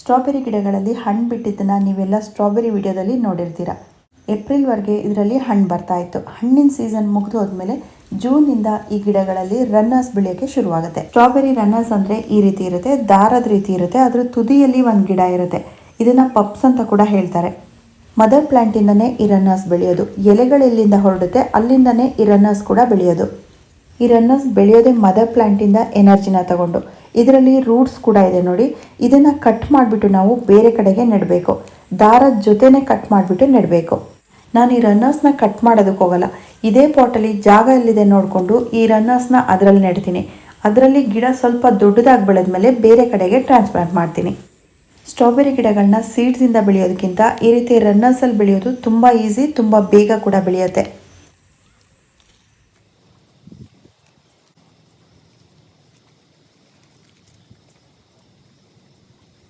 Strawberry ಗಿಡಗಳಲ್ಲಿ ಹಣ್ಣು ಬಿಟ್ಟಿದ್ದನ್ನು ನೀವೆಲ್ಲ ಸ್ಟ್ರಾಬೆರಿ ವಿಡಿಯೋದಲ್ಲಿ ನೋಡಿರ್ತೀರ. ಏಪ್ರಿಲ್ವರೆಗೆ ಇದರಲ್ಲಿ ಹಣ್ಣು ಬರ್ತಾ ಇತ್ತು. ಹಣ್ಣಿನ ಸೀಸನ್ ಮುಗಿದು ಹೋದ್ಮೇಲೆ ಜೂನಿಂದ ಈ ಗಿಡಗಳಲ್ಲಿ ರನ್ನರ್ಸ್ ಬೆಳೆಯೋಕ್ಕೆ ಶುರುವಾಗುತ್ತೆ. ಸ್ಟ್ರಾಬೆರಿ ರನ್ನರ್ಸ್ ಅಂದರೆ ಈ ರೀತಿ ಇರುತ್ತೆ, ದಾರದ ರೀತಿ ಇರುತ್ತೆ. ಅದರ ತುದಿಯಲ್ಲಿ ಒಂದು ಗಿಡ ಇರುತ್ತೆ. ಇದನ್ನು ಪಪ್ಸ್ ಅಂತ ಕೂಡ ಹೇಳ್ತಾರೆ. ಮದರ್ ಪ್ಲಾಂಟಿಂದನೇ ಈ ರನ್ನರ್ಸ್ ಬೆಳೆಯೋದು. ಎಲೆಗಳು ಎಲ್ಲಿಂದ ಹೊರಡುತ್ತೆ ಅಲ್ಲಿಂದನೇ ಈ ರನ್ನರ್ಸ್ ಕೂಡ ಬೆಳೆಯೋದು. ಈ ರನ್ನರ್ಸ್ ಬೆಳೆಯೋದೇ ಮದರ್ ಪ್ಲಾಂಟಿಂದ ಎನರ್ಜಿನ ತಗೊಂಡು. ಇದರಲ್ಲಿ ರೂಟ್ಸ್ ಕೂಡ ಇದೆ ನೋಡಿ. ಇದನ್ನು ಕಟ್ ಮಾಡಿಬಿಟ್ಟು ನಾವು ಬೇರೆ ಕಡೆಗೆ ನೆಡಬೇಕು. ದಾರದ ಜೊತೆನೇ ಕಟ್ ಮಾಡಿಬಿಟ್ಟು ನೆಡಬೇಕು. ನಾನು ಈ ರನ್ನರ್ಸ್ನ ಕಟ್ ಮಾಡೋದಕ್ಕೆ ಹೋಗಲ್ಲ. ಇದೇ ಪಾಟಲ್ಲಿ ಜಾಗ ಎಲ್ಲಿದೆ ನೋಡಿಕೊಂಡು ಈ ರನ್ನರ್ಸ್ನ ಅದರಲ್ಲಿ ನೆಡ್ತೀನಿ. ಅದರಲ್ಲಿ ಗಿಡ ಸ್ವಲ್ಪ ದೊಡ್ಡದಾಗಿ ಬೆಳೆದ್ಮೇಲೆ ಬೇರೆ ಕಡೆಗೆ ಟ್ರಾನ್ಸ್ಪ್ಲಾಂಟ್ ಮಾಡ್ತೀನಿ. ಸ್ಟ್ರಾಬೆರಿ ಗಿಡಗಳನ್ನ ಸೀಡ್ಸಿಂದ ಬೆಳೆಯೋದಕ್ಕಿಂತ ಈ ರೀತಿ ರನ್ನರ್ಸಲ್ಲಿ ಬೆಳೆಯೋದು ತುಂಬ ಈಸಿ, ತುಂಬ ಬೇಗ ಕೂಡ ಬೆಳೆಯುತ್ತೆ.